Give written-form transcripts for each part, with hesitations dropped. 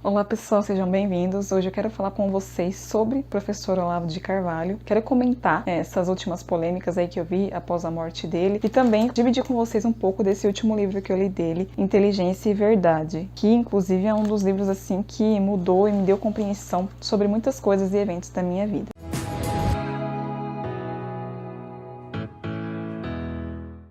Olá pessoal, sejam bem-vindos. Hoje eu quero falar com vocês sobre o professor Olavo de Carvalho. Quero comentar essas últimas polêmicas aí que eu vi após a morte dele e também dividir com vocês um pouco desse último livro que eu li dele, Inteligência e Verdade, que inclusive é um dos livros assim que mudou e me deu compreensão sobre muitas coisas e eventos da minha vida.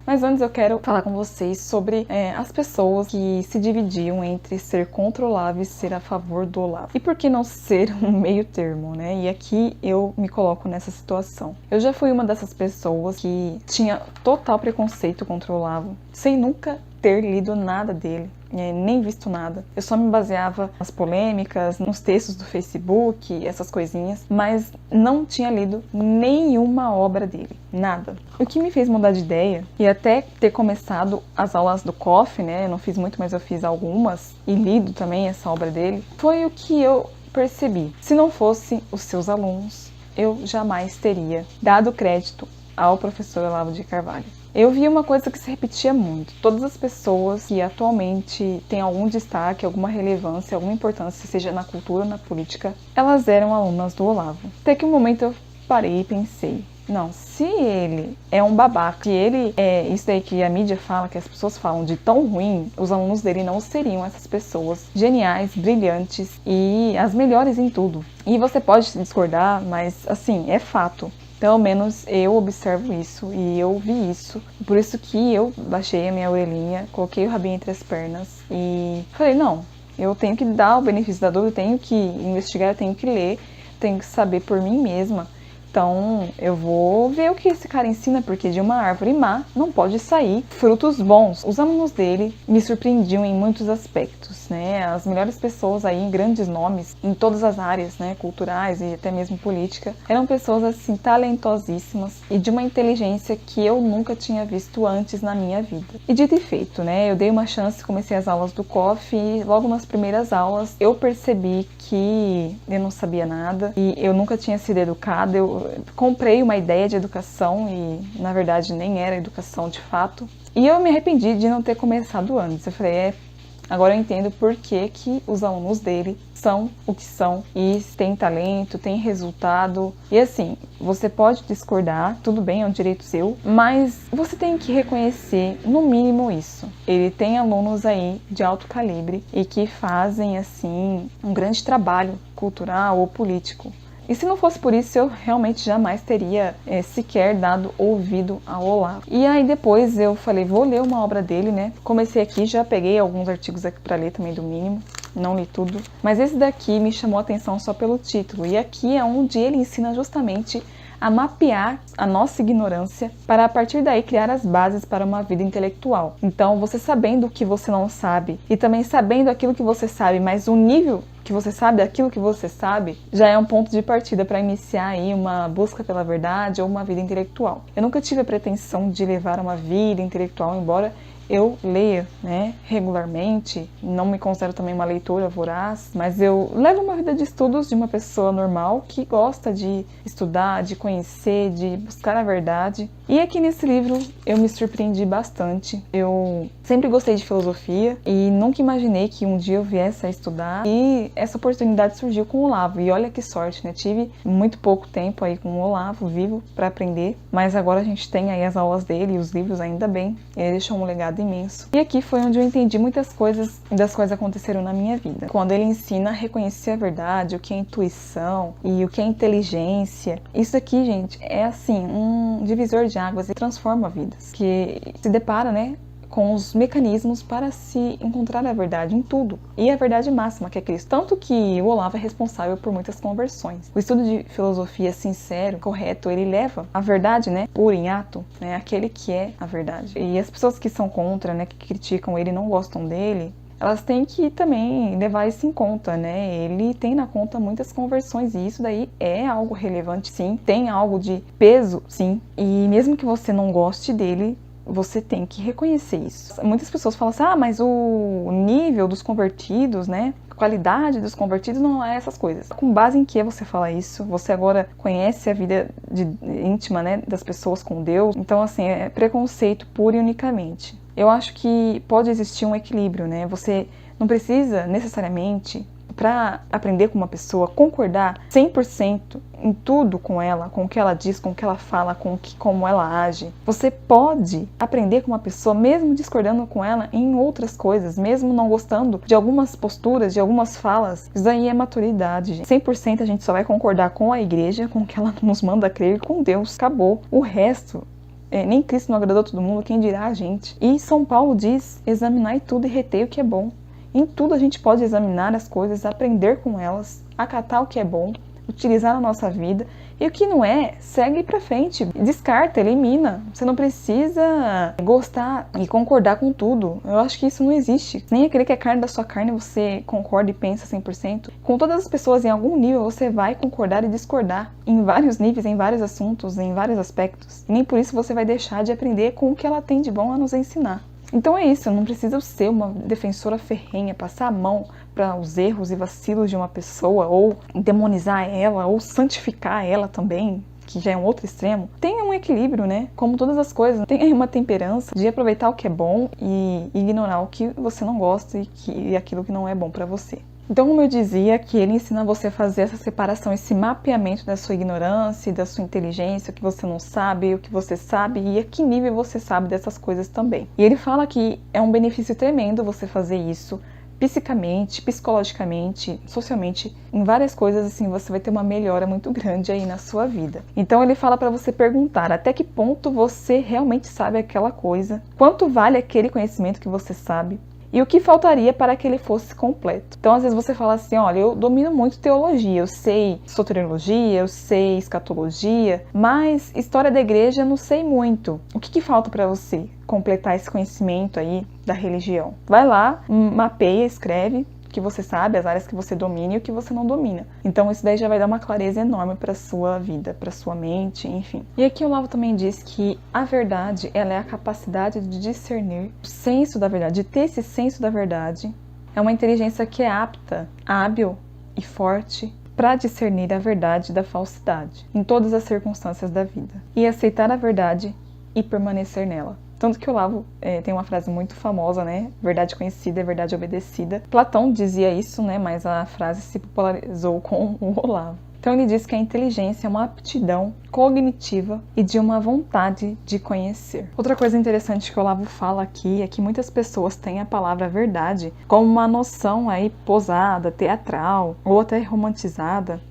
Mas antes eu quero falar com vocês sobre as pessoas que se dividiam entre ser contra o Olavo e ser a favor do Olavo. E por que não ser um meio termo, né? E aqui eu me coloco nessa situação. Eu já fui uma dessas pessoas que tinha total preconceito contra o Olavo, sem nunca ter lido nada dele, nem visto nada. Eu só me baseava nas polêmicas, nos textos do Facebook, essas coisinhas, mas não tinha lido nenhuma obra dele, nada. O que me fez mudar de ideia e até ter começado as aulas do COF, né? Eu não fiz muito, mas eu fiz algumas e lido também essa obra dele, foi o que eu percebi. Se não fosse os seus alunos, eu jamais teria dado crédito ao professor Olavo de Carvalho. Eu vi uma coisa que se repetia muito. Todas as pessoas que atualmente têm algum destaque, alguma relevância, alguma importância, seja na cultura ou na política, elas eram alunas do Olavo. Até que um momento eu parei e pensei, não, se ele é um babaca, se ele é isso aí que a mídia fala, que as pessoas falam de tão ruim, os alunos dele não seriam essas pessoas geniais, brilhantes e as melhores em tudo. E você pode discordar, mas assim, é fato. Pelo menos eu observo isso e eu vi isso. Por isso que eu baixei a minha orelhinha, coloquei o rabinho entre as pernas e falei, não, eu tenho que dar o benefício da dúvida, eu tenho que investigar, eu tenho que ler, tenho que saber por mim mesma. Então, eu vou ver o que esse cara ensina, porque de uma árvore má não pode sair frutos bons. Os alunos dele me surpreendiam em muitos aspectos, né? As melhores pessoas aí, em grandes nomes, em todas as áreas, né? Culturais e até mesmo política, eram pessoas, assim, talentosíssimas e de uma inteligência que eu nunca tinha visto antes na minha vida. E dito e feito, né? Eu dei uma chance, comecei as aulas do COF e logo nas primeiras aulas eu percebi que eu não sabia nada e eu nunca tinha sido educada. Eu comprei uma ideia de educação e, na verdade, nem era educação de fato. E eu me arrependi de não ter começado antes. Eu falei, agora eu entendo por que os alunos dele são o que são e têm talento, têm resultado. E assim, você pode discordar, tudo bem, é um direito seu, mas você tem que reconhecer, no mínimo, isso. Ele tem alunos aí de alto calibre e que fazem, assim, um grande trabalho cultural ou político. E se não fosse por isso, eu realmente jamais teria sequer dado ouvido ao Olavo. E aí depois eu falei, vou ler uma obra dele, né? Comecei aqui, já peguei alguns artigos aqui para ler também do mínimo. Não li tudo. Mas esse daqui me chamou a atenção só pelo título. E aqui é onde ele ensina justamente a mapear a nossa ignorância para a partir daí criar as bases para uma vida intelectual. Então, você sabendo o que você não sabe e também sabendo aquilo que você sabe, mas o nível que você sabe, aquilo que você sabe, já é um ponto de partida para iniciar aí uma busca pela verdade ou uma vida intelectual. Eu nunca tive a pretensão de levar uma vida intelectual, embora eu leia, né, regularmente, não me considero também uma leitora voraz, mas eu levo uma vida de estudos de uma pessoa normal que gosta de estudar, de conhecer, de buscar a verdade. E aqui nesse livro eu me surpreendi bastante. Eu sempre gostei de filosofia e nunca imaginei que um dia eu viesse a estudar e essa oportunidade surgiu com o Olavo. E olha que sorte, né? Tive muito pouco tempo aí com o Olavo vivo para aprender, mas agora a gente tem aí as aulas dele e os livros, ainda bem. Ele deixou um legado imenso. E aqui foi onde eu entendi muitas coisas das coisas que aconteceram na minha vida. Quando ele ensina a reconhecer a verdade, o que é intuição e o que é inteligência. Isso aqui, gente, é assim, um divisor de águas e transforma vidas. Que se depara, né, com os mecanismos para se encontrar a verdade em tudo. E a verdade máxima, que é Cristo. Tanto que o Olavo é responsável por muitas conversões. O estudo de filosofia sincero, correto, ele leva a verdade, né, pura em ato, né, aquele que é a verdade. E as pessoas que são contra, né, que criticam ele, não gostam dele, elas têm que também levar isso em conta, né? Ele tem na conta muitas conversões e isso daí é algo relevante, sim. Tem algo de peso, sim. E mesmo que você não goste dele, você tem que reconhecer isso. Muitas pessoas falam assim, mas o nível dos convertidos, né? A qualidade dos convertidos não é essas coisas. Com base em que você fala isso? Você agora conhece a vida íntima, né, das pessoas com Deus? Então, assim, é preconceito puro e unicamente. Eu acho que pode existir um equilíbrio, né? Você não precisa necessariamente para aprender com uma pessoa, concordar 100% em tudo com ela, com o que ela diz, com o que ela fala, como ela age. Você pode aprender com uma pessoa mesmo discordando com ela em outras coisas, mesmo não gostando de algumas posturas, de algumas falas. Isso aí é maturidade, gente. 100% a gente só vai concordar com a igreja, com o que ela nos manda crer, com Deus. Acabou. O resto, nem Cristo não agradou todo mundo, quem dirá a gente. E São Paulo diz, examinar tudo e reter o que é bom. Em tudo a gente pode examinar as coisas, aprender com elas, acatar o que é bom, utilizar na nossa vida, e o que não é, segue pra frente, descarta, elimina. Você não precisa gostar e concordar com tudo. Eu acho que isso não existe. Nem aquele que é carne da sua carne você concorda e pensa 100%. Com todas as pessoas, em algum nível, você vai concordar e discordar. Em vários níveis, em vários assuntos, em vários aspectos. E nem por isso você vai deixar de aprender com o que ela tem de bom a nos ensinar. Então é isso, eu não preciso ser uma defensora ferrenha, passar a mão para os erros e vacilos de uma pessoa, ou demonizar ela, ou santificar ela também, que já é um outro extremo. Tenha um equilíbrio, né? Como todas as coisas, tenha uma temperança de aproveitar o que é bom e ignorar o que você não gosta e aquilo que não é bom para você. Então, como eu dizia, que ele ensina você a fazer essa separação, esse mapeamento da sua ignorância, da sua inteligência, o que você não sabe, o que você sabe e a que nível você sabe dessas coisas também. E ele fala que é um benefício tremendo você fazer isso, psicamente, psicologicamente, socialmente, em várias coisas, assim, você vai ter uma melhora muito grande aí na sua vida. Então ele fala para você perguntar até que ponto você realmente sabe aquela coisa, quanto vale aquele conhecimento que você sabe, e o que faltaria para que ele fosse completo. Então, às vezes você fala assim, olha, eu domino muito teologia, eu sei soteriologia, eu sei escatologia, mas história da igreja eu não sei muito. O que falta para você completar esse conhecimento aí da religião? Vai lá, mapeia, escreve o que você sabe, as áreas que você domina e o que você não domina. Então isso daí já vai dar uma clareza enorme para sua vida, para sua mente, enfim. E aqui o Olavo também diz que a verdade, ela é a capacidade de discernir o senso da verdade, de ter esse senso da verdade. É uma inteligência que é apta, hábil e forte para discernir a verdade da falsidade em todas as circunstâncias da vida e aceitar a verdade e permanecer nela. Tanto que o Olavo tem uma frase muito famosa, né? Verdade conhecida é verdade obedecida. Platão dizia isso, né? Mas a frase se popularizou com o Olavo. Então ele diz que a inteligência é uma aptidão cognitiva e de uma vontade de conhecer. Outra coisa interessante que o Olavo fala aqui é que muitas pessoas têm a palavra verdade como uma noção aí posada, teatral ou até romantizada.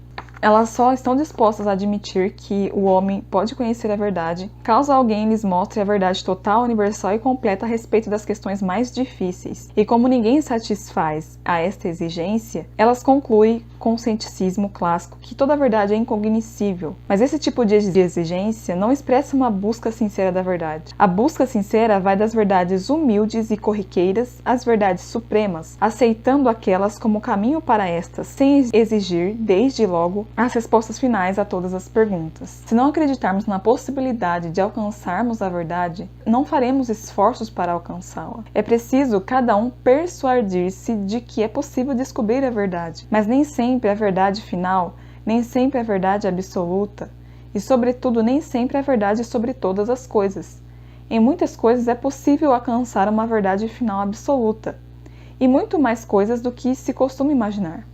Elas só estão dispostas a admitir que o homem pode conhecer a verdade, caso alguém lhes mostre a verdade total, universal e completa a respeito das questões mais difíceis. E como ninguém satisfaz a esta exigência, elas concluem com o cienticismo clássico que toda verdade é incognoscível. Mas esse tipo de exigência não expressa uma busca sincera da verdade. A busca sincera vai das verdades humildes e corriqueiras às verdades supremas, aceitando aquelas como caminho para estas, sem exigir, desde logo, as respostas finais a todas as perguntas. Se não acreditarmos na possibilidade de alcançarmos a verdade, não faremos esforços para alcançá-la. É preciso cada um persuadir-se de que é possível descobrir a verdade, mas nem sempre a verdade final, nem sempre a verdade absoluta, e sobretudo nem sempre a verdade sobre todas as coisas. Em muitas coisas é possível alcançar uma verdade final absoluta, e muito mais coisas do que se costuma imaginar.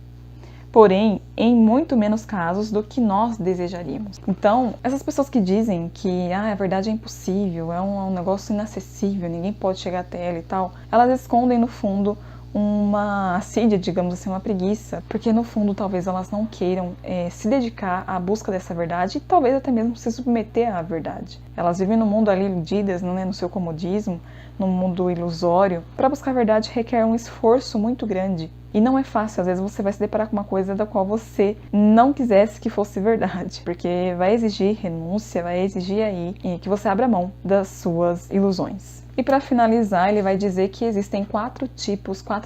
Porém, em muito menos casos do que nós desejaríamos. Então, essas pessoas que dizem que a verdade é impossível, é um negócio inacessível, ninguém pode chegar até ela e tal, elas escondem no fundo uma assídia, digamos assim, uma preguiça, porque no fundo talvez elas não queiram se dedicar à busca dessa verdade e talvez até mesmo se submeter à verdade. Elas vivem no mundo ali iludidas, né, no seu comodismo, no mundo ilusório. Para buscar a verdade requer um esforço muito grande. E não é fácil, às vezes você vai se deparar com uma coisa da qual você não quisesse que fosse verdade, porque vai exigir renúncia, vai exigir aí que você abra mão das suas ilusões. E para finalizar, ele vai dizer que existem 4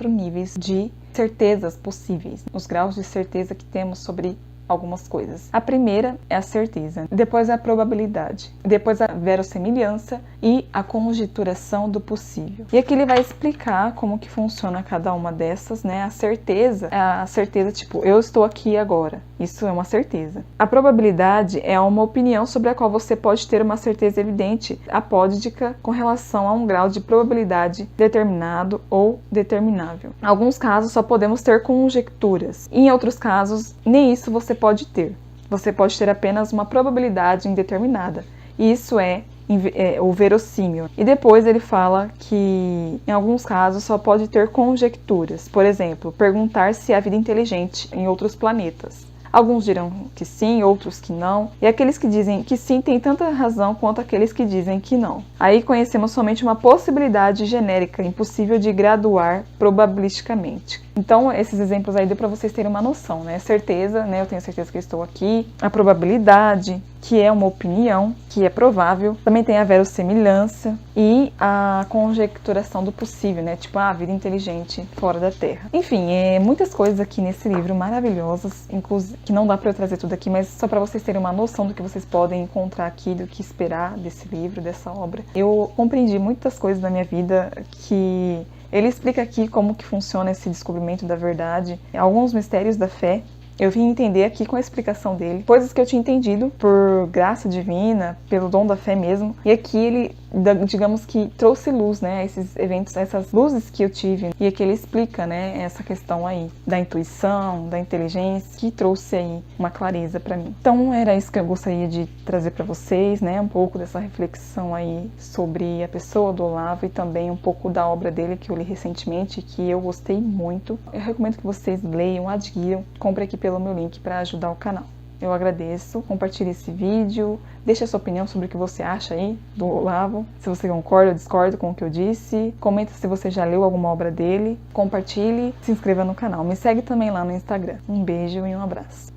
níveis de certezas possíveis, os graus de certeza que temos sobre algumas coisas. A primeira é a certeza, depois a probabilidade, depois a verossimilhança e a conjecturação do possível. E aqui ele vai explicar como que funciona cada uma dessas, né? A certeza tipo, eu estou aqui agora. Isso é uma certeza. A probabilidade é uma opinião sobre a qual você pode ter uma certeza evidente, apódica, com relação a um grau de probabilidade determinado ou determinável. Em alguns casos só podemos ter conjecturas. Em outros casos, nem isso você pode ter. Você pode ter apenas uma probabilidade indeterminada. E isso é o verossímil. E depois ele fala que em alguns casos só pode ter conjecturas. Por exemplo, perguntar se há vida inteligente em outros planetas. Alguns dirão que sim, outros que não. E aqueles que dizem que sim têm tanta razão quanto aqueles que dizem que não. Aí conhecemos somente uma possibilidade genérica, impossível de graduar probabilisticamente. Então, esses exemplos aí deu para vocês terem uma noção, né? Certeza, né? Eu tenho certeza que eu estou aqui. A probabilidade, que é uma opinião, que é provável. Também tem a verossimilhança e a conjecturação do possível, né? Tipo, a vida inteligente fora da Terra. Enfim, muitas coisas aqui nesse livro maravilhosas, inclusive, que não dá para eu trazer tudo aqui, mas só para vocês terem uma noção do que vocês podem encontrar aqui, do que esperar desse livro, dessa obra. Eu compreendi muitas coisas da minha vida que ele explica aqui como que funciona esse descobrimento da verdade, alguns mistérios da fé. Eu vim entender aqui com a explicação dele, coisas que eu tinha entendido por graça divina, pelo dom da fé mesmo. E aqui ele, digamos que trouxe luz, né, esses eventos, essas luzes que eu tive. E aqui ele explica, né, essa questão aí da intuição, da inteligência, que trouxe aí uma clareza para mim. Então era isso que eu gostaria de trazer para vocês, né, um pouco dessa reflexão aí sobre a pessoa do Olavo e também um pouco da obra dele que eu li recentemente, que eu gostei muito. Eu recomendo que vocês leiam, adquiram, comprem aqui pelo meu link para ajudar o canal. Eu agradeço, compartilhe esse vídeo, deixe a sua opinião sobre o que você acha aí do Olavo, se você concorda ou discorda com o que eu disse, comenta se você já leu alguma obra dele, compartilhe, se inscreva no canal, me segue também lá no Instagram. Um beijo e um abraço.